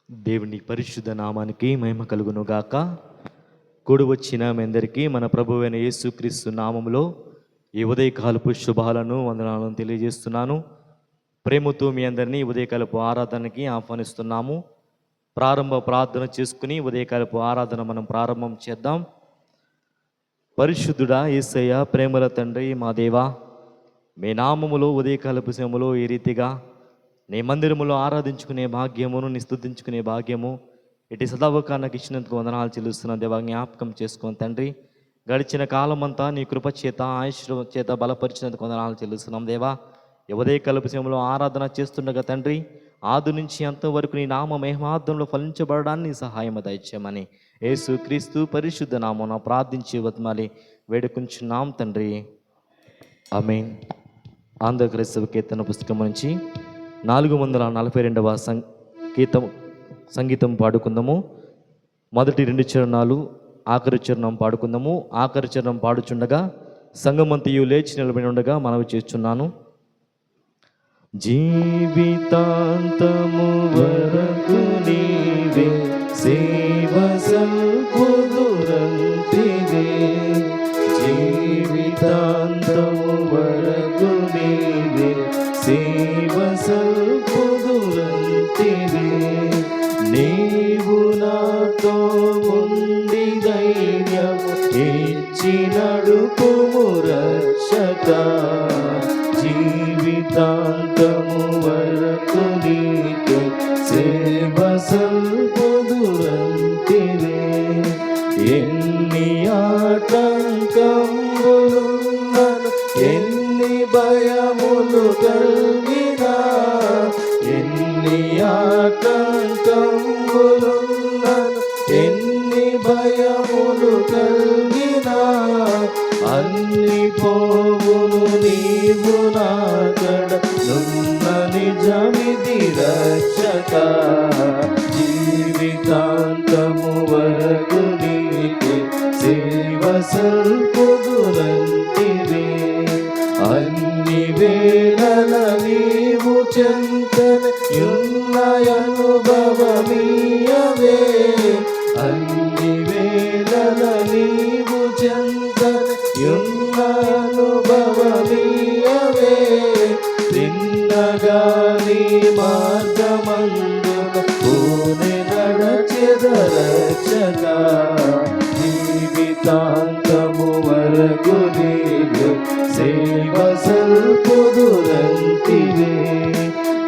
దేవుని పరిశుద్ధ నామానికి మహిమ కలుగును గాక. కూడి వచ్చిన మీ అందరికీ మన ప్రభువైన యేసుక్రీస్తు నామములో ఈ ఉదయకాలపు శుభాలను వందనాలను తెలియజేస్తున్నాను. ప్రేమతో మీ అందరినీ ఉదయకాలపు ఆరాధనకి ఆహ్వానిస్తున్నాము. ప్రారంభ ప్రార్థన చేసుకుని ఉదయకాలపు ఆరాధన మనం ప్రారంభం చేద్దాం. పరిశుద్ధుడా యేసయ్య, ప్రేమల తండ్రి, మా దేవా, మీ నామములో ఉదయకాలపు సమయంలో ఈ రీతిగా నీ మందిరములో ఆరాధించుకునే భాగ్యమును, నీ స్తుతించుకునే భాగ్యము ఇటు సదావకా నాకు ఇచ్చినందుకు వందనాలు చెల్లిస్తున్న దేవా. జ్ఞాపకం చేసుకొని తండ్రి, గడిచిన కాలమంతా నీ కృప చేత, ఆయుష్ చేత బలపరిచినందుకు వందనాలు చెల్లిస్తున్నాం దేవా. ఉదయకాలపు సమయంలో ఆరాధన చేస్తుండగా తండ్రి, ఆది నుంచి అంతవరకు నీ నామ మహిమార్థంలో ఫలించబడడాన్ని సహాయం దయచేయమని యేసు క్రీస్తు పరిశుద్ధ నామమున ప్రార్థించి వత్మాలి వేడుకుంటున్నాం తండ్రి, ఆమేన్. ఆంధ్ర క్రైస్తవ కీర్తన పుస్తకం నుంచి 442వ సంగీతం పాడుకుందాము. మొదటి 2 చరణాలు, ఆఖరి చరణం పాడుకుందాము. ఆఖరి చరణం పాడుచుండగా సంగమంతయు లేచి నిలబడి ఉండగా మనవి చేస్తున్నాను. జీవితాంతము వరకు నీవే సేవ సల్పుదురంతివే, జీవితాంతము వరకు నీవే సేవ సల్పుదురంతివే, నీవు నాతో ఉండి ధైర్యము ఇచ్చి నడుపుము రక్షక, జీవితాంతము వరకు నీకే సేవ సల్పుదురంతివే, ఎన్ని ఆటంకములున్నను, ఎన్ని భయములు కలిగినా, ఎన్ని ఆటంకములున్నను, ఎన్ని భయములు కలిగినా, అన్ని పోవును నీవు నాకడ నున్న నిజమిది రక్షక, జీవితాంతము వరకు నీకే సేవ సల్పుదురంతివే, అన్ని వేళల నీవు చెంతన అనుభవమీయవే, అన్ని వేళల నీవు చెంతన అనుభవమీయవే, తిన్నగా నీ మార్గమందున పూనె నడచెద రక్షక, జీవితాంతము వరకు నీవు సేవ సల్పుదురంతివే,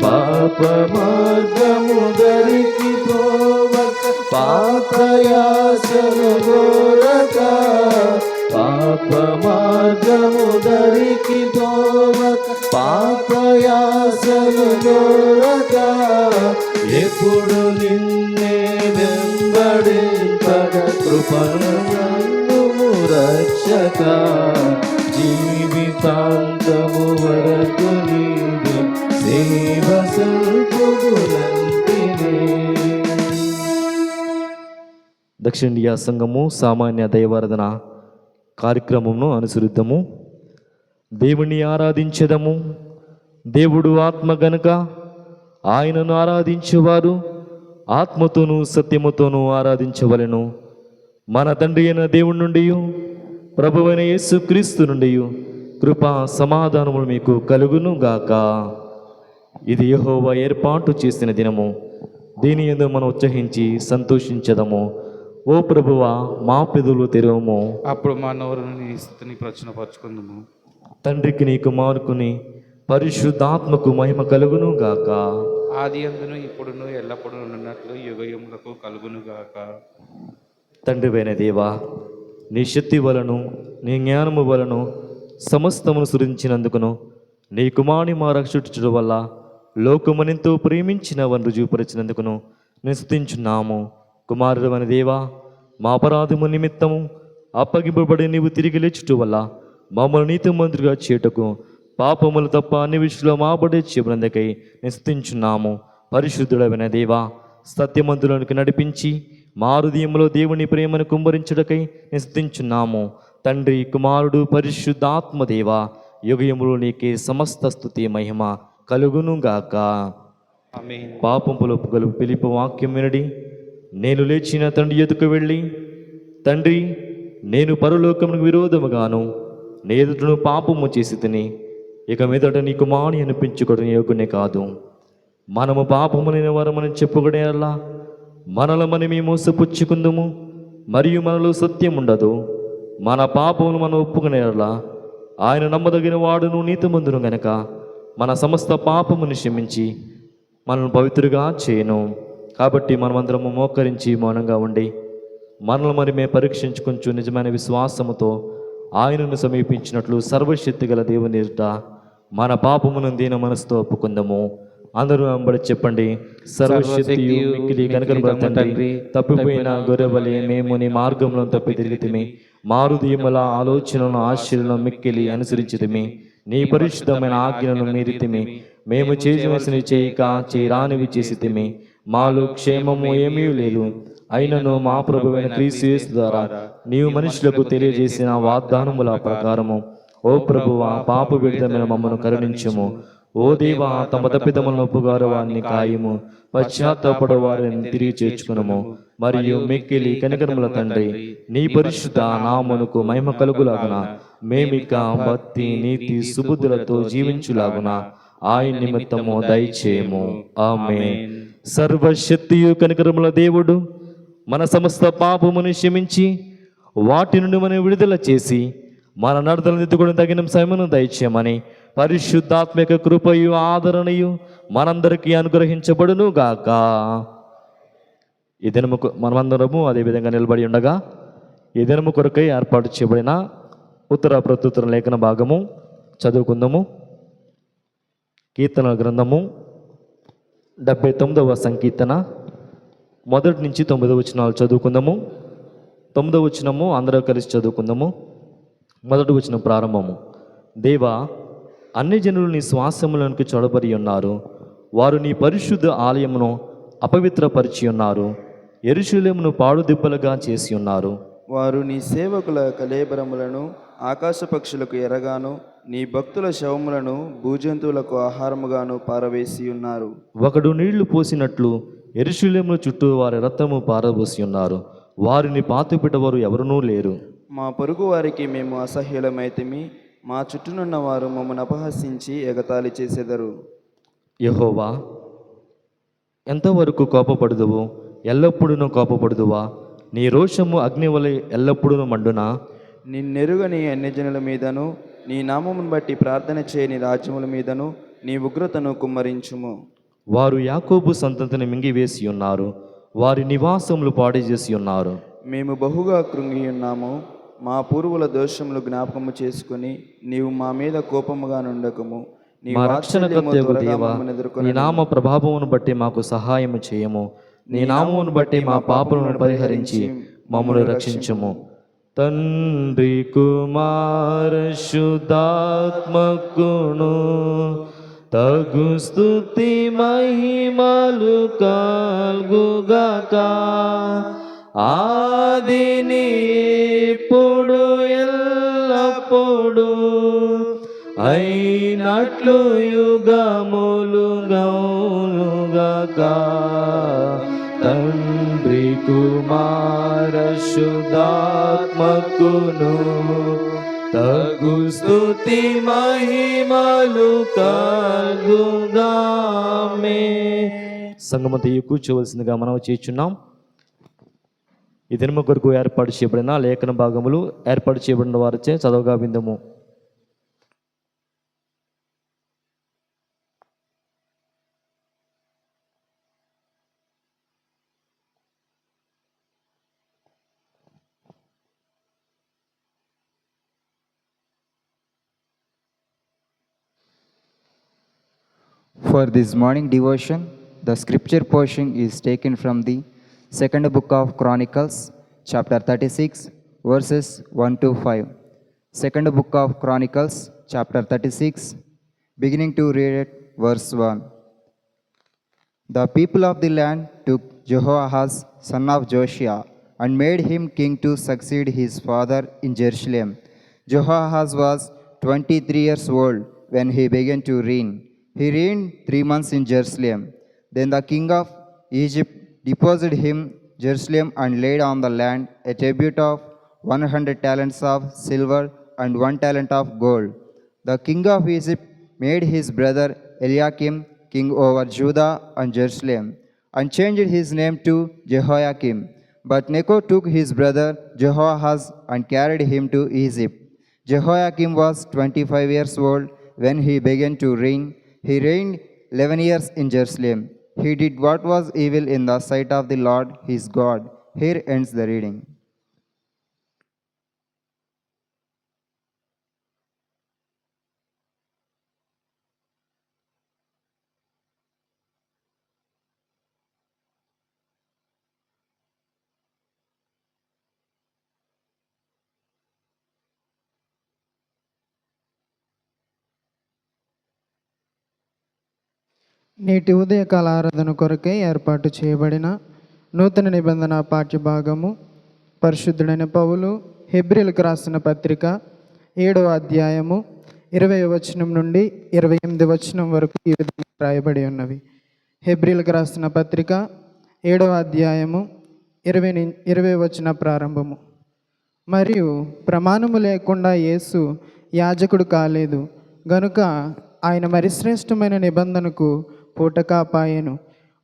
పాప మార్గము దరికి పోవక పాపయాసను గోరక, పాప మార్గము దరికి పోవక పాపయాసను గోరక, ఎప్పుడు నిన్నే వెంబడింపగ కృపను నన్ను రక్షక, జీవితాంతము వరకు నీవే సేవ సల్పుదురంతివే. దక్షిణ ఇండియా సంఘము సామాన్య దైవారాధన కార్యక్రమమును అనుసరిద్దాము. దేవుణ్ణి ఆరాధించెదము. దేవుడు ఆత్మ గనుక ఆయనను ఆరాధించేవారు ఆత్మతోనూ సత్యముతోనూ ఆరాధించవలెను. మన తండ్రి అయిన దేవుడి నుండి, ప్రభువైన యేసుక్రీస్తు నుండి కృపా సమాధానములు మీకు కలుగును గాక. ఇది యెహోవా ఏర్పాటు చేసిన దినము, దీని యందు మనం ఉత్సహించి సంతోషించదము. ఓ ప్రభువా, మా పెదవులు తెరవము, అప్పుడు మా నోరును నీ స్తుతిని ప్రచురపరచుకుందుము. తండ్రికి నీ కుమారుకుని పరిశుద్ధాత్మకు మహిమ కలుగును గాక. ఆది అందును ఇప్పుడును ఎల్లప్పుడూ ఉన్నట్లు యుగయుములకు కలుగును గాక. తండ్రివైన దేవా, నీ శక్తి వలను నీ జ్ఞానము వలను సమస్తమును సృజించినందుకును, నీ కుమారుని మా రక్షించడం వల్ల లోకమునెంతో ప్రేమించిన వన్ రుజువుపరిచినందుకును నేను స్తుతించున్నాము. కుమారుడైన దేవా, మా అపరాధము నిమిత్తము అప్పగింపబడి నీవు తిరిగి లేచుట వల్ల మమ్మల్ని నీతిమంతులుగా చేయుటకు పాపములు తప్ప అన్ని విషయంలో మాబడే చేయబడినందుకై నేను స్తుతించున్నాము. పరిశుద్ధుడైన దేవా, సత్యమంతులకు నడిపించి మా హృదయంలో దేవుని ప్రేమను కుమ్మరించుటకై నేను స్తుతించున్నాము. తండ్రి, కుమారుడు, పరిశుద్ధాత్మదేవ, యుగయములు నీకే సమస్త స్తుతి మహిమ కలుగునుగాక. ఆమేన్. పాపంపులు గలుపు పిలుపు వాక్యం వినడి నేను లేచిన తండ్రి ఎదుకు వెళ్ళి, తండ్రి, నేను పరలోకమునకు విరోధముగాను నీ ఎదుటను పాపము చేసి తిని ఇక మీదట నీ కుమారుని అనిపించుకోవడం యోగునే కాదు. మనము పాపమునైన వరమని చెప్పుకునేలా మనలమని మేము మోసపుచ్చుకుందుము, మరియు మనలో సత్యం ఉండదు. మన పాపమును మనం ఒప్పుకునేలా ఆయన నమ్మదగిన వాడును నీతిమంతును గనక మన సమస్త పాపమును క్షమించి మనల్ని పవిత్రుగా చేయను. కాబట్టి మనమందరము మోకరించి మౌనంగా ఉండి మనల్ని మరి మేము పరీక్షించుకుంటూ నిజమైన విశ్వాసముతో ఆయనను సమీపించినట్లు సర్వశక్తి గల దేవుని ఎదుట మన పాపమును దీన మనసుతో ఒప్పుకుందాము. అందరూ వెంబడి చెప్పండి. సర్వశక్తియు మిక్కిలి కనికరముగల తండ్రి, తప్పిపోయిన గొర్రెవలె మేము నీ మార్గంలో తప్పి తిరిగితిమి, మారుదీయముల ఆలోచనలను ఆశ్చర్యలను మిక్కిలి అనుసరించితిమి, నీ పరిశుద్ధమైన ఆజ్ఞలను మీరితిమి, మేము చేసినవి చేయక చేయరానివి చేసితిమి, మాలో క్షేమము ఏమీ లేదు. అయినను మా ప్రభువైన క్రీస్తు యేసు ద్వారా నీవు మనుషులకు తెలియజేసిన వాగ్దానముల ప్రకారము ఓ ప్రభువా, పాప విడుదమైన మమ్మను కరుణించుము. ఓ దేవా, తమ తప్పిదములను ఒప్పుగారు వారిని కాయము, పశ్చాత్తాపడు వారిని తిరిగి చేర్చుకునము. మరియు మిక్కిలి కనికరముల తండ్రి, నీ పరిశుద్ధ నామమునకు మహిమ కలుగులాగున మేమిక భక్తి నీతి సుబుద్ధులతో జీవించులాగున ఆయన నిమిత్తము దయచేయము. ఆమేన్. సర్వశక్తియు కనికరముల దేవుడు మన సమస్త పాపమును క్షమించి వాటి నుండి మనం విడుదల చేసి మన నడతలను దిద్దుకొని తగిన సమయమును దయచేయమని పరిశుద్ధాత్మిక కృపయు ఆదరణయు మనందరికీ అనుగ్రహించబడును గాక. ఈ దినము మనమందరము అదేవిధంగా నిలబడి ఉండగా ఈ దినము కొరకై ఏర్పాటు చేయబడిన ఉత్తర ప్రత్యుత్తర లేఖన భాగము చదువుకుందాము. కీర్తన గ్రంథము 79వ సంకీర్తన 1 నుంచి 9 వచనాలు చదువుకుందాము. 9వ వచనము అందరూ కలిసి చదువుకుందాము. 1వ వచనం ప్రారంభము. దేవా, అన్ని జనులు నీ శ్వాసములకు చొడబడి ఉన్నారు, వారు నీ పరిశుద్ధ ఆలయమును అపవిత్రపరిచి ఉన్నారు, యెరూషలేమును పాడుదిబ్బలుగా చేసి ఉన్నారు. వారు నీ సేవకుల కళేబరములను ఆకాశ పక్షులకు ఎరగాను, నీ భక్తుల శవములను భూజంతువులకు ఆహారముగాను పారవేసి ఉన్నారు. ఒకడు నీళ్లు పోసినట్లు యెరూషలేమును చుట్టూ వారి రక్తము పారబోసి ఉన్నారు, వారిని పాతిపెట్టవారు ఎవరునూ లేరు. మా పొరుగు వారికి మేము అసహ్యులమైతిమి, మా చుట్టూనున్న వారు మమ్మను అపహసించి ఎగతాళి చేసెదరు. యెహోవా, ఎంతవరకు కోపపడుదువు? ఎల్లప్పుడూ కోపపడుదువా? నీ రోషము అగ్నివలె ఎల్లప్పుడూ మండునా? నిన్నెరుగని అన్యజనుల మీదను, నీ నామమును బట్టి ప్రార్థన చేయని రాజ్యముల మీదను నీ ఉగ్రతను కుమ్మరించుము. వారు యాకోబు సంతతిని మింగివేసి ఉన్నారు, వారి నివాసములు పాడు చేసి ఉన్నారు. మేము బహుగా కృంగి ఉన్నాము, మా పూర్వుల దోషములు జ్ఞాపకము చేసుకుని నీవు మా మీద కోపముగా నుండకము. నీ మా రక్షణకర్తయగు దేవా, నీ నామ ప్రభావమును బట్టి మాకు సహాయము చేయము. నీ నామమును బట్టి మా పాపములను పరిహరించి మమ్మల్ని రక్షించుము. తండ్రి కుమార శుద్ధాత్మకును తగు స్తుతి మహిమలు కల్గుగాక, ఆదిని ఇప్పుడు ఎల్లప్పుడు అయినట్లు యుగములు గౌనుగాక. తండ్రి కుమార శుద్ధాత్మకును తగు స్తుతి మహిమలు కలుగామే. సంగమంతయు కూర్చోవలసిందిగా మనం చేస్తున్నాం. ఈ దినము కొరకు ఏర్పాటు చేయబడిన లేఖన భాగములు ఏర్పాటు చేయబడిన వారిచే చదవగా విందము. For this morning devotion, the scripture portion is taken from the second book of Chronicles, chapter 36, verses 1 to 5. Second book of Chronicles, chapter 36, beginning to read at verse 1. The people of the land took Jehoahaz, son of Josiah, and made him king to succeed his father in Jerusalem. Jehoahaz was 23 years old when he began to reign. He reigned 3 months in Jerusalem. Then the king of Egypt deposited him Jerusalem and laid on the land a tribute of 100 talents of silver and 1 talent of gold. The king of Egypt made his brother Eliakim king over Judah and Jerusalem, and changed his name to Jehoiakim. But Necho took his brother Jehoahaz and carried him to Egypt. Jehoiakim was 25 years old when he began to reign. He reigned 11 years in Jerusalem. He did what was evil in the sight of the Lord his God. Here ends the reading. నేటి ఉదయకాల ఆరాధన కొరకై ఏర్పాటు చేయబడిన నూతన నిబంధన పాఠ్యభాగము పరిశుద్ధుడైన పౌలు హెబ్రీలకు రాసిన పత్రిక 7వ అధ్యాయము 20వ వచనం నుండి 28వ వచనం వరకు ఈ విధంగా రాయబడి ఉన్నవి. హెబ్రీలకు రాసిన పత్రిక 7వ అధ్యాయము 20వ వచన ప్రారంభము. మరియు ప్రమాణము లేకుండా యేసు యాజకుడు కాలేదు గనుక ఆయన మరి శ్రేష్టమైన నిబంధనకు పూటకాపాయెను.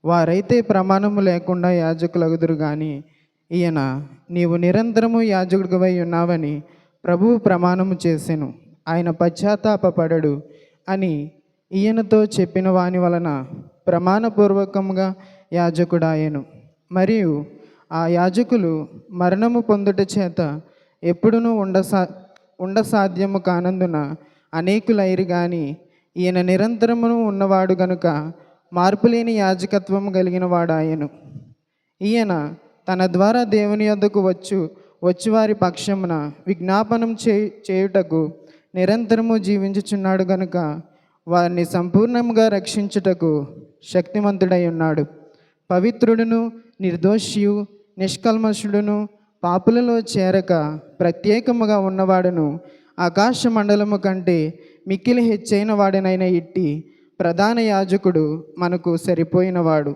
వారైతే ప్రమాణము లేకుండా యాజకులగుదురు గాని ఈయన నీవు నిరంతరము యాజకుడివై ఉన్నావని ప్రభువు ప్రమాణము చేసెను. ఆయన పశ్చాత్తాపపడడు అని ఈయనతో చెప్పిన వాని వలన ప్రమాణపూర్వకంగా యాజకుడాయెను. మరియు ఆ యాజకులు మరణము పొందుట చేత ఎప్పుడునూ ఉండసాధ్యము కానందున అనేకులైరి గాని ఈయన నిరంతరమును ఉన్నవాడు గనుక మార్పులేని యాజకత్వము కలిగిన వాడాయను. ఈయన తన ద్వారా దేవుని యొద్దకు వచ్చువారి పక్షమున విజ్ఞాపనం చేయుటకు నిరంతరము జీవించుచున్నాడు గనుక వారిని సంపూర్ణంగా రక్షించుటకు శక్తిమంతుడై ఉన్నాడు. పవిత్రుడును నిర్దోషియు నిష్కల్మషుడును పాపులలో చేరక ప్రత్యేకముగా ఉన్నవాడును ఆకాశ మండలము కంటే మిక్కిలి హెచ్చైన వాడినైన ఇట్టి ప్రధాన యాజకుడు మనకు సరిపోయినవాడు.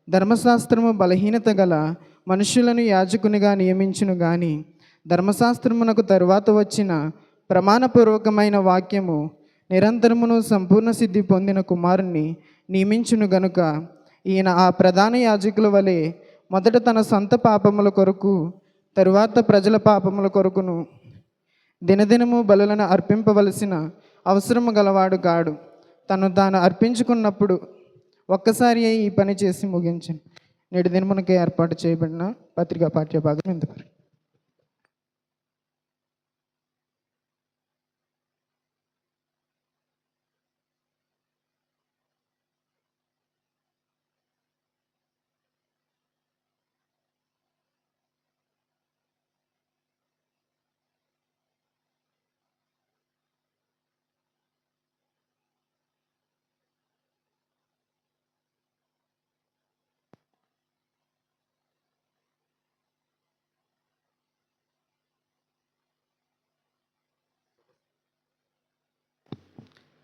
ధర్మశాస్త్రము బలహీనత గల మనుషులను యాజకునిగా నియమించును గాని ధర్మశాస్త్రమునకు తరువాత వచ్చిన ప్రమాణపూర్వకమైన వాక్యము నిరంతరమును సంపూర్ణ సిద్ధి పొందిన కుమారుణ్ణి నియమించును గనుక ఈయన ఆ ప్రధాన యాజకుల వలె మొదట తన సొంత పాపముల కొరకు తరువాత ప్రజల పాపముల కొరకును దినదినము బలులను అర్పింపవలసిన అవసరము గలవాడు కాడు. తాను అర్పించుకున్నప్పుడు ఒక్కసారి ఈ పని చేసి ముగించను. నేటి దినమునకే ఏర్పాటు చేయబడిన పత్రికా పాఠ్యభాగం ఇంతవరకు.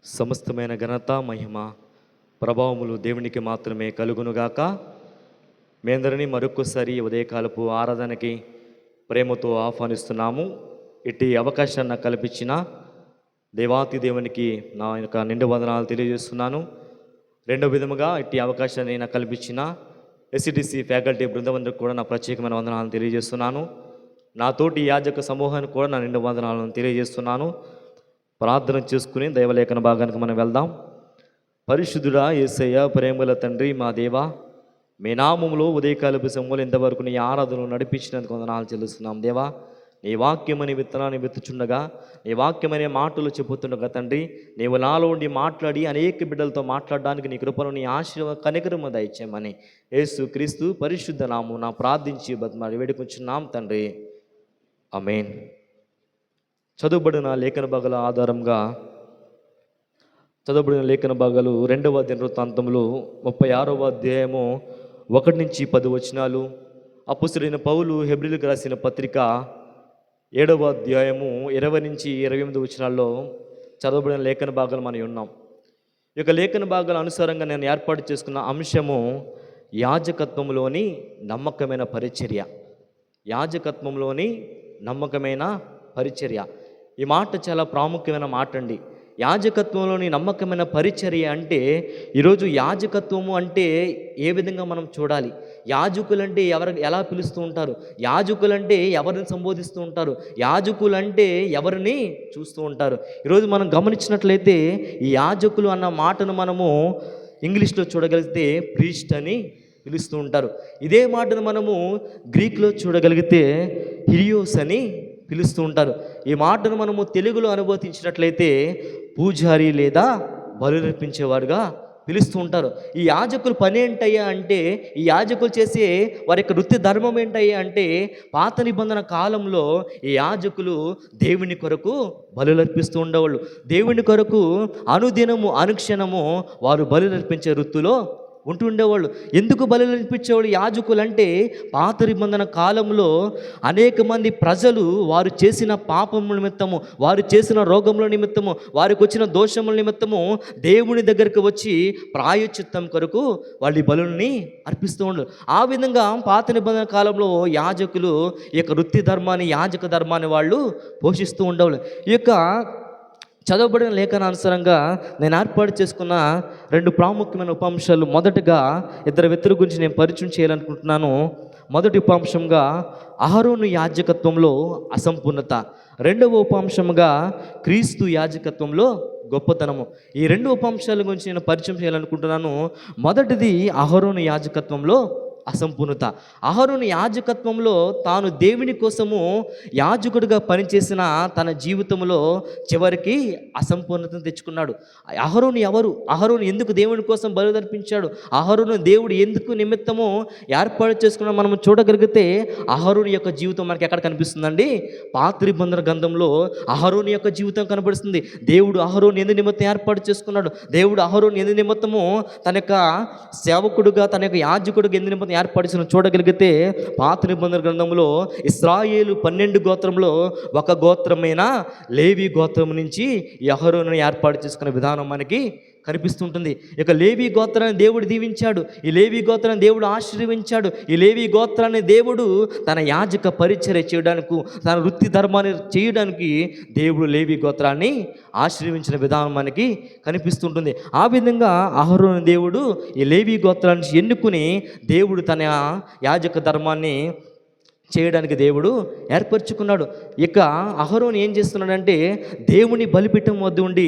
సమస్తమైన ఘనత మహిమ ప్రభావములు దేవునికి మాత్రమే కలుగునుగాక. మీ అందరినీ మరొకసారి ఉదయకాలపు ఆరాధనకి ప్రేమతో ఆహ్వానిస్తున్నాము. ఇట్టి అవకాశాన్ని నాకు కల్పించిన దేవాతి దేవునికి నా యొక్క నిండు వందనాలు తెలియజేస్తున్నాను. రెండో విధముగా ఇట్టి అవకాశాన్ని నాకు కల్పించిన ఎస్సిడిసి ఫ్యాకల్టీ బృందమందరికి కూడా నా ప్రత్యేకమైన వందనాలను తెలియజేస్తున్నాను. నాతోటి యాజక సమూహానికి కూడా నా నిండు వందనాలను తెలియజేస్తున్నాను. ప్రార్థన చేసుకుని దైవలేఖన భాగానికి మనం వెళ్దాం. పరిశుద్ధుడా యేసయ్య ప్రేమల తండ్రి మా దేవా, మీ నామములో ఉదయకాలపు సమయంలో ఇంతవరకు నీ ఆరాధనలు నడిపించినందుకు వందనాలు చెల్లిస్తున్నాం. దేవా, నీ వాక్యమని విత్తనాన్ని విత్తుచుండగా, నీ వాక్యమనే మాటలు చెబుతుండగా తండ్రి, నీవు నాలో ఉండి మాట్లాడి అనేక బిడ్డలతో మాట్లాడడానికి నీ కృపను నీ ఆశీర్వాద కనికరము దయచేయమని యేసు క్రీస్తు పరిశుద్ధ నామమున ప్రార్థించి బతిమాలి వేడుకుంటున్నాం తండ్రి. ఆమేన్. చదువుబడిన లేఖన భాగాల ఆధారంగా చదువుబడిన లేఖన భాగాలు 2వ దినవృత్తాంతములు 36వ అధ్యాయము 1 నుంచి 10 వచనాలు. అపోస్తలుడైన పౌలు హెబ్రీయులకు రాసిన పత్రిక 7వ అధ్యాయము 20 నుంచి 28 వచనాల్లో చదవబడిన లేఖన భాగాలు మనం ఉన్నాం. ఈ యొక్క లేఖన భాగాల అనుసారంగా నేను ఏర్పాటు చేసుకున్న అంశము యాజకత్వంలోని నమ్మకమైన పరిచర్య. యాజకత్వంలోని నమ్మకమైన పరిచర్య. ఈ మాట చాలా ప్రాముఖ్యమైన మాట అండి. యాజకత్వంలోని నమ్మకమైన పరిచర్య అంటే, ఈరోజు యాజకత్వము అంటే ఏ విధంగా మనం చూడాలి? యాజకులంటే ఎలా పిలుస్తూ ఉంటారు? యాజకులంటే ఎవరిని సంబోధిస్తూ ఉంటారు? యాజకులంటే ఎవరిని చూస్తూ ఉంటారు? ఈరోజు మనం గమనించినట్లయితే ఈ యాజకులు అన్న మాటను మనము ఇంగ్లీష్లో చూడగలిగితే ప్రీస్ట్ అని పిలుస్తూ ఉంటారు. ఇదే మాటను మనము గ్రీక్లో చూడగలిగితే హిరియోస్ అని పిలుస్తూ ఉంటారు. ఈ మాటను మనము తెలుగులో అనువదించినట్లయితే పూజారి లేదా బలులర్పించేవారుగా పిలుస్తూ ఉంటారు. ఈ యాజకుల పని ఏంటయ్యా అంటే, ఈ యాజకులు చేసే వారి యొక్క వృత్తి ధర్మం ఏంటయ్యా అంటే, పాత నిబంధన కాలంలో ఈ యాజకులు దేవుని కొరకు బలులర్పిస్తూ ఉండేవాళ్ళు. దేవుని కొరకు అనుదినము అనుక్షణము వారు బలులర్పించే వృత్తిలో ఉంటుండేవాళ్ళు. ఎందుకు బలులు అర్పించేవాళ్ళు యాజకులు అంటే, పాత నిబంధన కాలంలో అనేక మంది ప్రజలు వారు చేసిన పాపముల నిమిత్తము, వారు చేసిన రోగముల నిమిత్తము, వారికి వచ్చిన దోషముల నిమిత్తము దేవుని దగ్గరికి వచ్చి ప్రాయశ్చిత్తం కొరకు వాళ్ళు ఈ బలుల్ని అర్పిస్తూ ఉండరు. ఆ విధంగా పాత నిబంధన కాలంలో యాజకులు ఈ యొక్క వృత్తి ధర్మాన్ని, యాజక ధర్మాన్ని వాళ్ళు పోషిస్తూ ఉండేవాళ్ళు. ఈ యొక్క చదవబడిన లేఖనానుసారంగా నేను ఏర్పాటు చేసుకున్న 2 ప్రాముఖ్యమైన ఉపాంశాలు. మొదటగా 2 వ్యక్తుల గురించి నేను పరిచయం చేయాలనుకుంటున్నాను. మొదటి ఉపాంశంగా అహరోను యాజకత్వంలో అసంపూర్ణత, రెండవ ఉపాంశంగా క్రీస్తు యాజకత్వంలో గొప్పతనము. ఈ 2 ఉపాంశాల గురించి నేను పరిచయం చేయాలనుకుంటున్నాను. మొదటిది అహరోను యాజకత్వంలో అసంపూర్ణత. అహరోను యాజకత్వంలో తాను దేవుని కోసము యాజకుడిగా పనిచేసిన తన జీవితంలో చివరికి అసంపూర్ణతను తెచ్చుకున్నాడు. అహరోను ఎవరు? అహరోను ఎందుకు దేవుని కోసం బలి అర్పించాడు? అహరోను దేవుడు ఎందుకు నిమిత్తము ఏర్పాటు చేసుకున్న మనం చూడగలిగితే అహరోను యొక్క జీవితం మనకి ఎక్కడ కనిపిస్తుందండి? పాత నిబంధన గ్రంథంలో అహరోను యొక్క జీవితం కనబడుతుంది. దేవుడు అహరోను ఎందు నిమిత్తం ఏర్పాటు చేసుకున్నాడు. దేవుడు అహరోను ఎందు నిమిత్తము తన యొక్క సేవకుడుగా, తన యొక్క యాజకుడుగా ఎందు నిమిత్తం ఏర్పాటు చేసిన చూడగలిగితే పాత నిబంధన గ్రంథంలో ఇశ్రాయేలు 12 గోత్రంలో ఒక గోత్రమైన లేవి గోత్రం నుంచి అహరోనును ఏర్పాటు చేసుకునే విధానం మనకి కనిపిస్తుంటుంది. ఇక లేవి గోత్రాన్ని దేవుడు దీవించాడు. ఈ లేవి గోత్రాన్ని దేవుడు ఆశీర్వదించాడు. ఈ లేవి గోత్రాన్ని దేవుడు తన యాజక పరిచర్య చేయడానికి, తన వృత్తి ధర్మాన్ని చేయడానికి దేవుడు లేవి గోత్రాన్ని ఆశీర్వదించిన విధానం మనకి కనిపిస్తుంటుంది. ఆ విధంగా అహరోను దేవుడు ఈ లేవి గోత్రాన్ని ఎన్నుకుని దేవుడు తన యాజక ధర్మాన్ని చేయడానికి దేవుడు ఏర్పరచుకున్నాడు. ఇక అహరోను ఏం చేస్తున్నాడంటే, దేవుని బలిపీఠం వద్ద ఉండి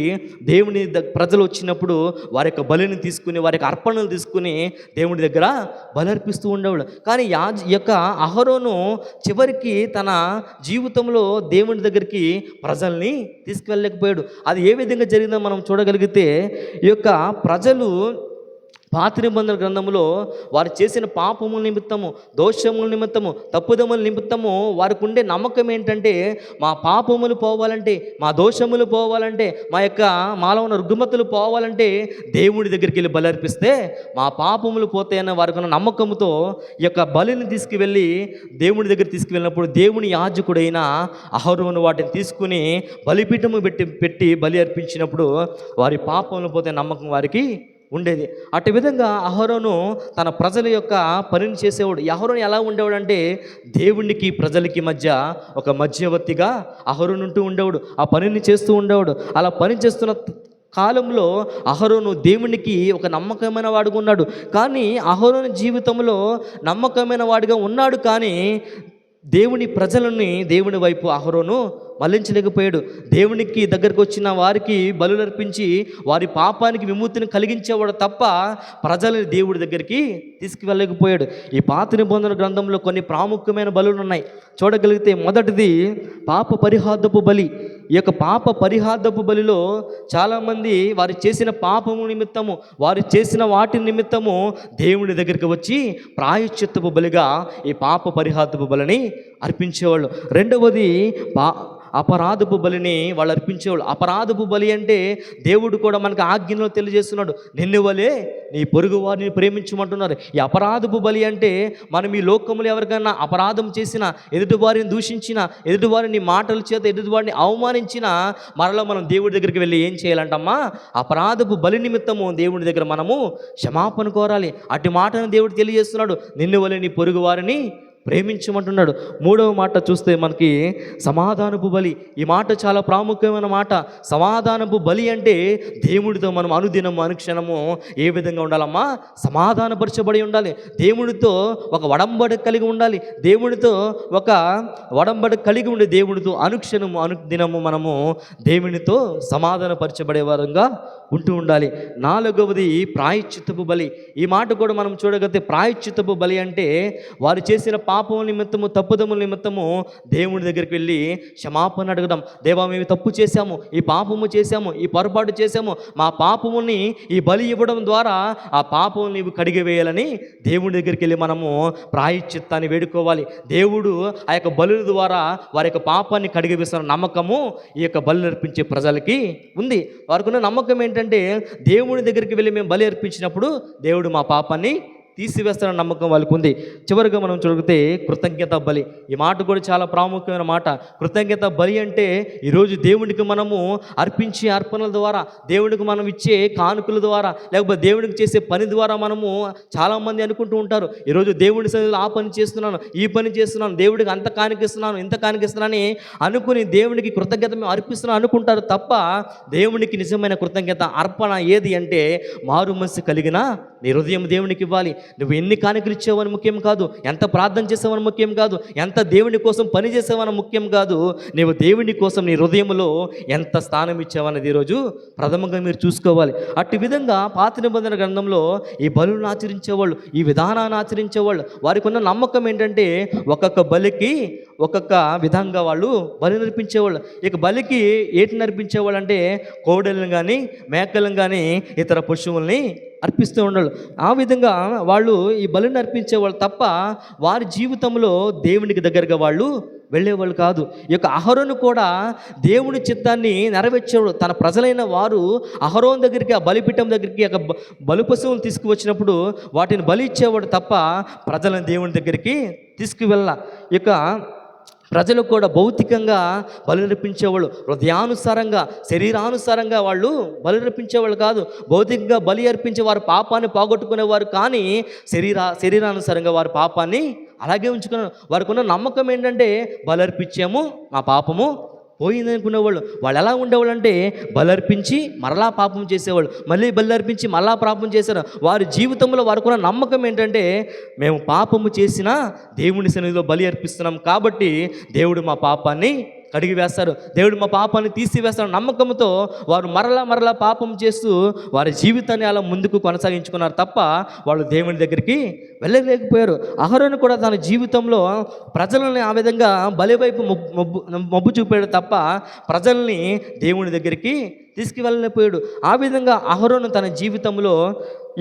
దేవుని ప్రజలు వచ్చినప్పుడు వారి యొక్క బలిని తీసుకుని, వారి యొక్క అర్పణలు తీసుకుని దేవుని దగ్గర బలర్పిస్తూ ఉండేవాడు. కానీ యొక్క అహరోను చివరికి తన జీవితంలో దేవుని దగ్గరికి ప్రజల్ని తీసుకువెళ్ళలేకపోయాడు. అది ఏ విధంగా జరిగిందో మనం చూడగలిగితే, ఈ యొక్క ప్రజలు పాత నిబంధన గ్రంథంలో వారు చేసిన పాపముల నిమిత్తము, దోషముల నిమిత్తము, తప్పుదముల నిమిత్తము వారికి ఉండే నమ్మకం ఏంటంటే, మా పాపములు పోవాలంటే, మా దోషములు పోవాలంటే, మాలో ఉన్న రుగ్మతులు పోవాలంటే దేవుడి దగ్గరికి వెళ్ళి బలి అర్పిస్తే మా పాపములు పోతాయన్న వారికి ఉన్న నమ్మకంతో ఈ యొక్క బలిని తీసుకువెళ్ళి దేవుడి దగ్గర తీసుకువెళ్ళినప్పుడు దేవుని యాజకుడైన అహరోను వాటిని తీసుకుని బలిపీఠము పెట్టి బలి అర్పించినప్పుడు వారి పాపములు పోతే నమ్మకం వారికి ఉండేది. అటు విధంగా అహరోను తన ప్రజల యొక్క పనిని చేసేవాడు. అహరోను ఎలా ఉండేవాడు అంటే, దేవునికి ప్రజలకి మధ్య ఒక మధ్యవర్తిగా అహరోను ఉంటూ ఉండేవాడు. ఆ పనిని చేస్తూ ఉండేవాడు. అలా పని చేస్తున్న కాలంలో అహరోను దేవునికి ఒక నమ్మకమైన వాడుగా ఉన్నాడు. కానీ అహరోను జీవితంలో నమ్మకమైన వాడిగా ఉన్నాడు, కానీ దేవుని ప్రజలని దేవుని వైపు అహరోను మళ్లించలేకపోయాడు. దేవునికి దగ్గరకు వచ్చిన వారికి బలులు అర్పించి వారి పాపానికి విముక్తిని కలిగించేవాడు తప్ప ప్రజలని దేవుడి దగ్గరికి తీసుకువెళ్ళలేకపోయాడు. ఈ పాత నిబంధన గ్రంథంలో కొన్ని ప్రాముఖ్యమైన బలులు ఉన్నాయి. చూడగలిగితే మొదటిది పాప పరిహార్థపు బలి. ఈ యొక్క పాప పరిహార్థపు బలిలో చాలామంది వారు చేసిన పాపము నిమిత్తము, వారు చేసిన వాటి నిమిత్తము దేవుని దగ్గరికి వచ్చి ప్రాయశ్చిత్తపు బలిగా ఈ పాప పరిహార్థపు బలిని అర్పించేవాళ్ళు. రెండవది అపరాధపు బలిని వాళ్ళు అర్పించేవాళ్ళు. అపరాధపు బలి అంటే దేవుడు కూడా మనకు ఆజ్ఞలో తెలియజేస్తున్నాడు, నిన్ను వలే నీ పొరుగు వారిని ప్రేమించమంటున్నారు. ఈ అపరాధపు బలి అంటే మనం ఈ లోకములు ఎవరికైనా అపరాధం చేసినా, ఎదుటివారిని దూషించినా, ఎదుటివారిని మాటల చేత ఎదుటివారిని అవమానించినా మరలా మనం దేవుడి దగ్గరికి వెళ్ళి ఏం చేయాలంటమ్మా, అపరాధపు బలి నిమిత్తము దేవుడి దగ్గర మనము క్షమాపణ కోరాలి. అటు మాటను దేవుడు తెలియజేస్తున్నాడు, నిన్ను వలె నీ పొరుగు వారిని ప్రేమించమంటున్నాడు. మూడవ మాట చూస్తే మనకి సమాధానపు బలి. ఈ మాట చాలా ప్రాముఖ్యమైన మాట. సమాధానపు బలి అంటే దేవుడితో మనం అనుదినము అనుక్షణము ఏ విధంగా ఉండాలమ్మా, సమాధానపరచబడి ఉండాలి. దేవుడితో ఒక వడంబడి కలిగి ఉండాలి. దేవుడితో ఒక వడంబడి కలిగి ఉండే దేవుడితో అనుక్షణము అనుదినము మనము దేవునితో సమాధానపరచబడే వారంగా ఉంటూ ఉండాలి. నాలుగవది ప్రాయశ్చిత్తపు బలి. ఈ మాట కూడా మనం చూడగలిగితే ప్రాయశ్చిత్తపు బలి అంటే వారు చేసిన పాపం నిమిత్తము, తప్పుదముల నిమిత్తము దేవుడి దగ్గరికి వెళ్ళి క్షమాపణ అడగడం. దేవా, మేము తప్పు చేశాము, ఈ పాపము చేశాము, ఈ పొరపాటు చేశాము, మా పాపముని ఈ బలి ఇవ్వడం ద్వారా ఆ పాపం నీవు కడిగివేయాలని దేవుడి దగ్గరికి వెళ్ళి మనము ప్రాయశ్చిత్తాన్ని వేడుకోవాలి. దేవుడు ఆ యొక్క బలుల ద్వారా వారి యొక్క పాపాన్ని కడిగివేస్తున్న నమ్మకము ఈ యొక్క బలి అర్పించే ప్రజలకి ఉంది. వారికి ఉన్న నమ్మకం ఏంటంటే దేవుడి దగ్గరికి వెళ్ళి మేము బలి అర్పించినప్పుడు దేవుడు మా పాపాన్ని తీసివేస్తారన్న నమ్మకం వాళ్ళకు ఉంది. చివరిగా మనం చూడితే కృతజ్ఞత బలి. ఈ మాట కూడా చాలా ప్రాముఖ్యమైన మాట. కృతజ్ఞత బలి అంటే ఈరోజు దేవుడికి మనము అర్పించే అర్పణల ద్వారా, దేవుడికి మనం ఇచ్చే కానుకల ద్వారా, లేకపోతే దేవుడికి చేసే పని ద్వారా మనము చాలామంది అనుకుంటూ ఉంటారు, ఈరోజు దేవుడి సన్నిధిలో ఆ పని చేస్తున్నాను, ఈ పని చేస్తున్నాను, దేవుడికి అంత కానికిస్తున్నాను, ఇంత కానికిస్తున్నానని అనుకుని దేవుడికి కృతజ్ఞత మేము అర్పిస్తున్నాను అనుకుంటారు తప్ప దేవునికి నిజమైన కృతజ్ఞత అర్పణ ఏది అంటే మారు మనసు కలిగిన నీ హృదయం దేవునికి ఇవ్వాలి. నువ్వు ఎన్ని కానుకలు ఇచ్చావని ముఖ్యం కాదు, ఎంత ప్రార్థన చేసావని ముఖ్యం కాదు, ఎంత దేవుని కోసం పని చేసావని ముఖ్యం కాదు, నువ్వు దేవుని కోసం నీ హృదయంలో ఎంత స్థానం ఇచ్చావన్నది ఈరోజు ప్రథమంగా మీరు చూసుకోవాలి. అట్టి విధంగా పాత నిబంధన గ్రంథంలో ఈ బలులను ఆచరించేవాళ్ళు, ఈ విధానాన్ని ఆచరించేవాళ్ళు. వారికి ఉన్న నమ్మకం ఏంటంటే ఒక్కొక్క బలికి ఒక్కొక్క విధంగా వాళ్ళు బలి నర్పించేవాళ్ళు. ఇక బలికి ఏటి నర్పించేవాళ్ళు అంటే కోడెలను కానీ మేకలను కానీ ఇతర పశువుల్ని అర్పిస్తూ ఉండాలి. ఆ విధంగా వాళ్ళు ఈ బలిని అర్పించేవాళ్ళు తప్ప వారి జీవితంలో దేవునికి దగ్గరగా వాళ్ళు వెళ్ళేవాళ్ళు కాదు. ఈ యొక్క అహరోను కూడా దేవుని చిత్తాన్ని నెరవేర్చేవాడు. తన ప్రజలైన వారు అహరోను దగ్గరికి, ఆ బలిపీఠం దగ్గరికి ఒక బలి పశువులు తీసుకువచ్చినప్పుడు వాటిని బలి ఇచ్చేవాడు తప్ప ప్రజలను దేవుని దగ్గరికి తీసుకువెళ్ళ. ఇక ప్రజలు కూడా భౌతికంగా బలిర్పించేవాళ్ళు, హృదయానుసారంగా శరీరానుసారంగా వాళ్ళు బలిర్పించేవాళ్ళు కాదు. భౌతికంగా బలి అర్పించే వారు పాపాన్ని పోగొట్టుకునేవారు, కానీ శరీరానుసారంగా వారి పాపాన్ని అలాగే ఉంచుకున్నారు. వారికి ఉన్న నమ్మకం ఏంటంటే బలర్పించాము, మా పాపము పోయింది అనుకునేవాళ్ళు. వాళ్ళు ఎలా ఉండేవాళ్ళు అంటే బలర్పించి మరలా పాపం చేసేవాళ్ళు, మళ్ళీ బలర్పించి మరలా పాపం చేశారు. వారి జీవితంలో వారికి ఉన్న నమ్మకం ఏంటంటే మేము పాపము చేసినా దేవుని సన్నిధిలో బలి అర్పిస్తున్నాం కాబట్టి దేవుడు మా పాపాన్ని కడిగి వేస్తారు, దేవుడు మా పాపాన్ని తీసివేస్తాడు నమ్మకంతో వారు మరలా పాపం చేస్తూ వారి జీవితాన్ని అలా ముందుకు కొనసాగించుకున్నారు తప్ప వాళ్ళు దేవుని దగ్గరికి వెళ్ళలేకపోయారు. అహరోను కూడా తన జీవితంలో ప్రజలని ఆ విధంగా బలి వైపు మొబ్బు చూపాడు తప్ప ప్రజల్ని దేవుని దగ్గరికి తీసుకువెళ్ళలేకపోయాడు. ఆ విధంగా అహరోను తన జీవితంలో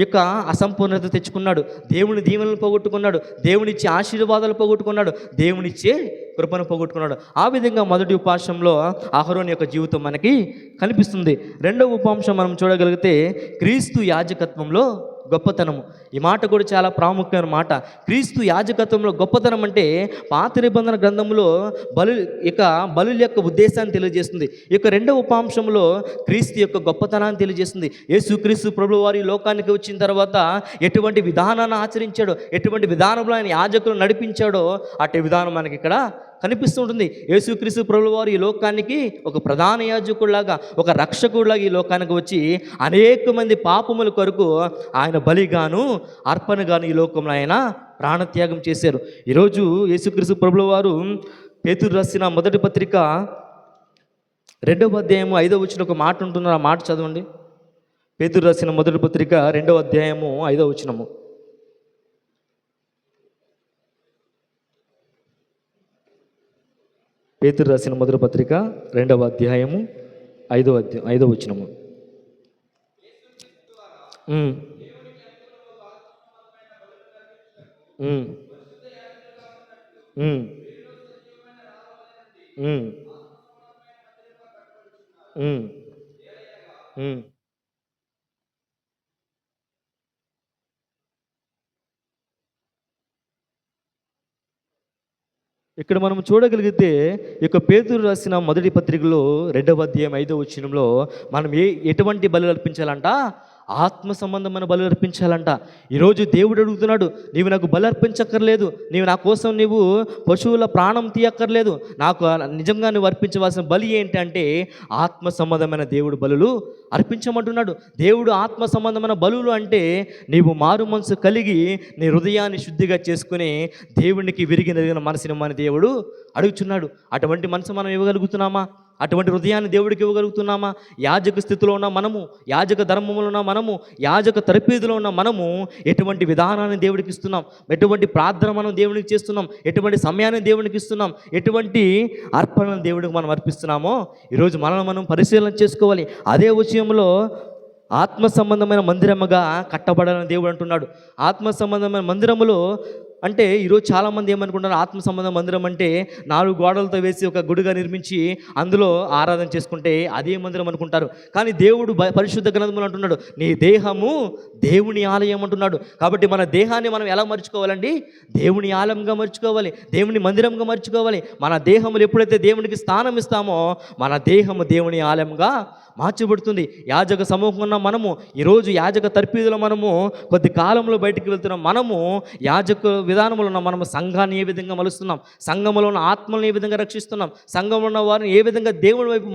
యొక్క అసంపూర్ణత తెచ్చుకున్నాడు, దేవుని దీవెనలు పోగొట్టుకున్నాడు, దేవునిచ్చే ఆశీర్వాదాలు పోగొట్టుకున్నాడు, దేవునిచ్చే కృపను పోగొట్టుకున్నాడు. ఆ విధంగా మొదటి ఉపాంశంలో అహరోను యొక్క జీవితం మనకి కనిపిస్తుంది. రెండవ ఉపాంశం మనం చూడగలిగితే క్రీస్తు యాజకత్వంలో గొప్పతనము. ఈ మాట కూడా చాలా ప్రాముఖ్యమైన మాట. క్రీస్తు యాజకత్వంలో గొప్పతనం అంటే పాత నిబంధన గ్రంథంలో బలుల యొక్క ఉద్దేశాన్ని తెలియజేస్తుంది. ఈ యొక్క రెండవ ఉపాంశంలో క్రీస్తు యొక్క గొప్పతనాన్ని తెలియజేస్తుంది. యేసుక్రీస్తు ప్రభువు వారి లోకానికి వచ్చిన తర్వాత ఎటువంటి విధానాన్ని ఆచరించాడో, ఎటువంటి విధానంలో ఆయన యాజకులు నడిపించాడో అటు విధానం మనకి ఇక్కడ కనిపిస్తూ ఉంటుంది. యేసుక్రీస్తు ప్రభువు వారు ఈ లోకానికి ఒక ప్రధాన యాజకుడిలాగా, ఒక రక్షకుడిలాగా ఈ లోకానికి వచ్చి అనేక మంది పాపముల కొరకు ఆయన బలిగాను అర్పణగాను ఈ లోకంలో ఆయన ప్రాణత్యాగం చేశారు. ఈరోజు యేసుక్రీస్తు ప్రభువు వారు పేతురు రాసిన మొదటి పత్రిక 2వ అధ్యాయము 5వ వచనం ఒక మాట ఉంటుంది, ఆ మాట చదవండి. పేతురు రాసిన మొదటి పత్రిక 2వ అధ్యాయము 5వ వచనము. పేతురు రాసిన మొదటి పత్రిక 2వ అధ్యాయము 5వ వచనము. ఉమ్, ఉమ్. ఇక్కడ మనం చూడగలిగితే ఈ యొక్క పేతురు రాసిన మొదటి పత్రికలో 2వ అధ్యాయం 5వ వచనంలో మనం ఎటువంటి బలి అర్పించాలంట? ఆత్మ సంబంధమైన బలి అర్పించాలంట. ఈరోజు దేవుడు అడుగుతున్నాడు, నీవు నాకు బలి అర్పించక్కర్లేదు, నీవు నా కోసం నీవు పశువుల ప్రాణం తీయక్కర్లేదు, నాకు నిజంగా నువ్వు అర్పించవలసిన బలి ఏంటి అంటే ఆత్మ సంబంధమైన దేవుడు బలులు అర్పించమంటున్నాడు. దేవుడు ఆత్మ సంబంధమైన బలులు అంటే నీవు మారు మనసు కలిగి నీ హృదయాన్ని శుద్ధిగా చేసుకుని దేవునికి విరిగి నెరిగిన మనసుని మన దేవుడు అడుగుచున్నాడు. అటువంటి మనసు మనం ఇవ్వగలుగుతున్నామా? అటువంటి హృదయాన్ని దేవుడికి ఇవ్వగలుగుతున్నామా? యాజక స్థితిలో ఉన్న మనము, యాజక ధర్మంలో ఉన్న మనము, యాజక తరపీదులో ఉన్న మనము ఎటువంటి విధానాన్ని దేవుడికి ఇస్తున్నాం, ఎటువంటి ప్రార్థన మనం దేవునికి చేస్తున్నాం, ఎటువంటి సమయాన్ని దేవునికి ఇస్తున్నాం, ఎటువంటి అర్పణను దేవుడికి మనం అర్పిస్తున్నామో ఈరోజు మనల్ని మనం పరిశీలన చేసుకోవాలి. అదే విషయంలో ఆత్మ సంబంధమైన మందిరముగా కట్టబడాలని దేవుడు అంటున్నాడు. ఆత్మ సంబంధమైన మందిరములో అంటే ఈరోజు చాలామంది ఏమనుకుంటారు, ఆత్మ సంబంధ మందిరం అంటే 4 గోడలతో వేసి ఒక గుడిగా నిర్మించి అందులో ఆరాధన చేసుకుంటే అదే మందిరం అనుకుంటారు. కానీ దేవుడు పరిశుద్ధ గ్రంథములు అంటున్నాడు, నీ దేహము దేవుని ఆలయం అంటున్నాడు. కాబట్టి మన దేహాన్ని మనం ఎలా మర్చుకోవాలండి? దేవుని ఆలయంగా మర్చుకోవాలి, దేవుని మందిరంగా మర్చుకోవాలి. మన దేహములు ఎప్పుడైతే దేవునికి స్థానం ఇస్తామో మన దేహము దేవుని ఆలయంగా మార్చబడుతుంది. యాజక సమూహంగా ఉన్న మనము ఈరోజు యాజక తర్పీదులో మనము కొద్ది కాలంలో బయటికి వెళ్తున్నాం. మనము యాజక విధానంలో ఉన్న మనము సంఘాన్ని ఏ విధంగా మలుస్తున్నాం, సంఘంలో ఉన్న ఆత్మలను ఏ విధంగా రక్షిస్తున్నాం, సంఘంలో ఉన్న వారిని ఏ విధంగా దేవుడి వైపు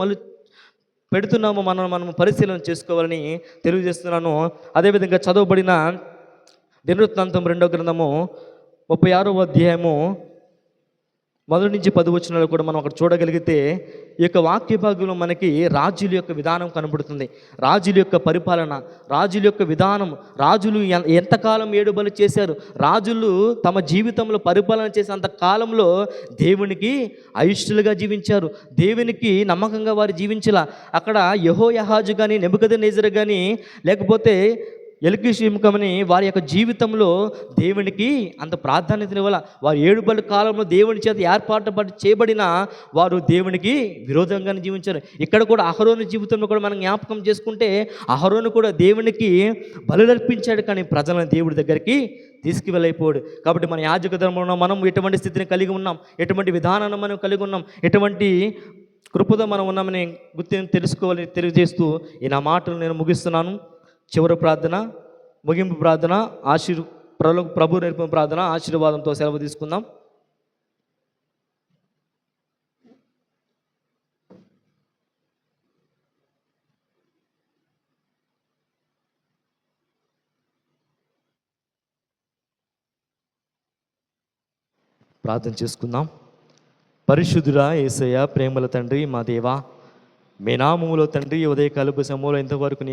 పెడుతున్నామో మనము పరిశీలన చేసుకోవాలని తెలియజేస్తున్నాను. అదేవిధంగా చదవబడిన దినవృత్తాంతం 2వ గ్రంథము 36వ అధ్యాయము 1 నుంచి 10 వచనాలు కూడా మనం అక్కడ చూడగలిగితే ఈ యొక్క వాక్య భాగంలో మనకి రాజుల యొక్క విధానం కనబడుతుంది. రాజుల యొక్క పరిపాలన, రాజుల యొక్క విధానం, రాజులు ఎంతకాలం ఏడుబలి చేశారు, రాజులు తమ జీవితంలో పరిపాలన చేసేంత కాలంలో దేవునికి అయిష్టులుగా జీవించారు, దేవునికి నమ్మకంగా వారు జీవించాల. అక్కడ యెహోయాహాజు కానీ నెబుకద్నెజరు కానీ లేకపోతే ఎల్కీషీముకమని వారి యొక్క జీవితంలో దేవునికి అంత ప్రాధాన్యత ఇవ్వాల. వారు ఏడుబలి కాలంలో దేవుని చేత ఏర్పాటు చేయబడిన వారు దేవునికి విరోధంగానే జీవించారు. ఇక్కడ కూడా అహరోను జీవితంలో కూడా మనం జ్ఞాపకం చేసుకుంటే అహరోను కూడా దేవునికి బలులర్పించాడు, కానీ ప్రజలను దేవుడి దగ్గరికి తీసుకువెళ్ళైపోయాడు. కాబట్టి మన యాజక ధర్మంలో మనం ఎటువంటి స్థితిని కలిగి ఉన్నాం, ఎటువంటి విధానాన్ని మనం కలిగి ఉన్నాం, ఎటువంటి కృపతో మనం ఉన్నామని తెలుసుకోవాలని తెలియజేస్తూ ఈ నా మాటలు నేను ముగిస్తున్నాను. చివరి ప్రార్థన, ముగింపు ప్రార్థన, ప్రభు నేర్పిన ప్రార్థన, ఆశీర్వాదంతో సెలవు తీసుకుందాం. ప్రార్థన చేసుకుందాం. పరిశుద్ధుడా యేసయ్య, ప్రేమల తండ్రి, మా దేవా, మీ నామములో తండ్రి ఉదయకాలపు సమయంలో ఇంతవరకు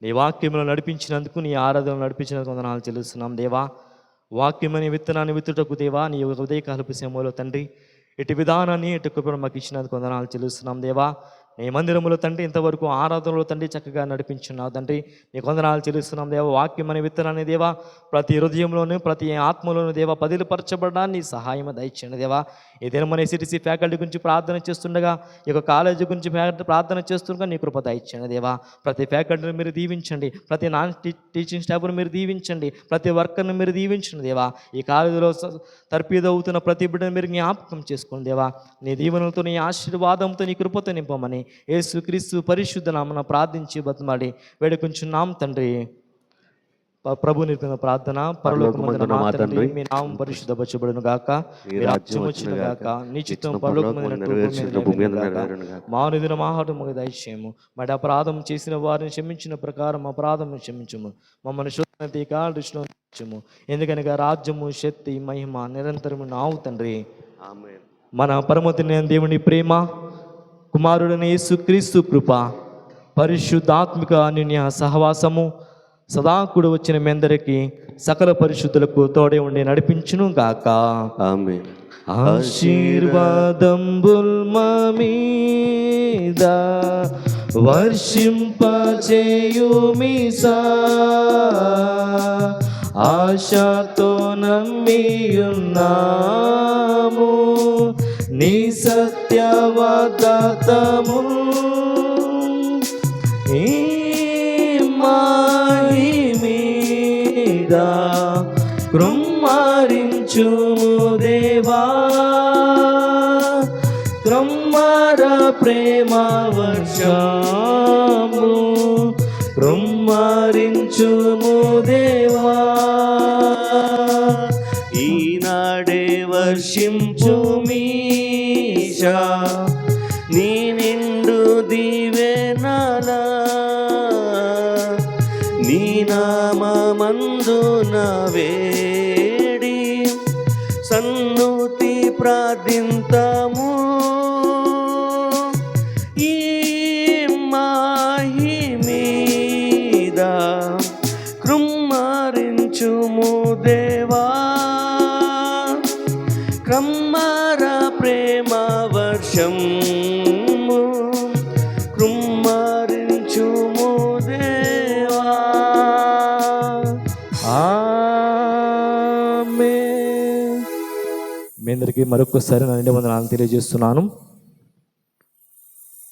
నీ వాక్యంలో నడిపించినందుకు, నీ ఆరాధనలు నడిపించినందుకు వందనాలు చెల్లిస్తున్నాం దేవా. వాక్యమని విత్తనాన్ని విత్తుటకు దేవా, నీ ఉదయకాలపు సమయంలో తండ్రి ఇటు విధానాన్ని ఇటు కృపను మాకు ఇచ్చినందుకు వందనాలు చెల్లిస్తున్నాం దేవా. నీ మందిరములో తండ్రి ఇంతవరకు ఆరాధనలో తండ్రి చక్కగా నడిపించున్నావు తండ్రి, నీకు వందనాలు చెల్లిస్తున్నాం దేవా. వాక్యం అనే విత్తనాన్ని దేవా ప్రతి హృదయంలోనూ ప్రతి ఆత్మలోనూ దేవా పదిలపరచబడడాన్ని సహాయం దయచేయండి దేవా. ఈ దినమనే సిటిసి ఫ్యాకల్టీ గురించి ప్రార్థన చేస్తుండగా, ఈ యొక్క కాలేజీ గురించి ప్రార్థన చేస్తుండగా నీ కృప దయచేయండి దేవా. ప్రతి ఫ్యాకల్టీని మీరు దీవించండి, ప్రతి నాన్ టీచింగ్ స్టాఫ్ను మీరు దీవించండి, ప్రతి వర్కర్ని మీరు దీవించండి దేవా. ఈ కాలేజీలో తర్పీదవుతున్న ప్రతి బిడ్డను మీరు జ్ఞాపకం చేసుకోండి దేవా. నీ దీవెనలతో, నీ ఆశీర్వాదంతో, నీ కృపతో నింపమని యేసుక్రీస్తు పరిశుద్ధ నామమున ప్రార్థించి బతిమాడి వేడుకొంచున్నాం తండ్రి. ప్రభు నేర్పిన ప్రార్థన, పరలోకమందున్న మా తండ్రి, మీ నామం పరిశుద్ధపరచబడును గాక, మీ రాజ్యం వచ్చును గాక, నీ చిత్తం పరలోకమందున మా అనుదిన ఆహారం మాకు దయచేయము, మరి అపరాధం చేసిన వారిని క్షమించిన ప్రకారం అపరాధం క్షమించము, మమ్మల్ని శోధనకి దృష్టిలో ఉంచము, ఎందుకనగా రాజ్యము, శక్తి, మహిమ నిరంతరము నావు తండ్రి. మన పరమతిని దేవుని ప్రేమ, కుమారుడైన యేసుక్రీస్తు కృప, పరిశుద్ధాత్మిక అన్యోన్య సహవాసము సదా కూడా వచ్చిన మీ అందరికీ సకల పరిశుద్ధులకు తోడే ఉండి నడిపించును గాక. ఆమేన్. ఆశీర్వాదంబుల్ మా మీద వర్షింపచేయుమిసా, ఆశతో నమ్మియున్నాము నీ సత్యవాదము, కృమ్మరించుము దేవా, కృమ్మర ప్రేమ వర్షము కృమ్మరించుము దేవా, ఈనాడే వర్షించు మీషా నీ నిండు దీవెనల, నీ నామమందున వేడి సన్నుతి ప్రార్థింతము, ఈ మాహి మీద కృమ్మరించుము దేవా, కమ్మర ప్రేమ వర్షము కృమ్మరించుము దేవా. ఆమేన్. మీ అందరికీ మరొకసారి నా నిండు వందనాలు తెలియజేస్తున్నాను.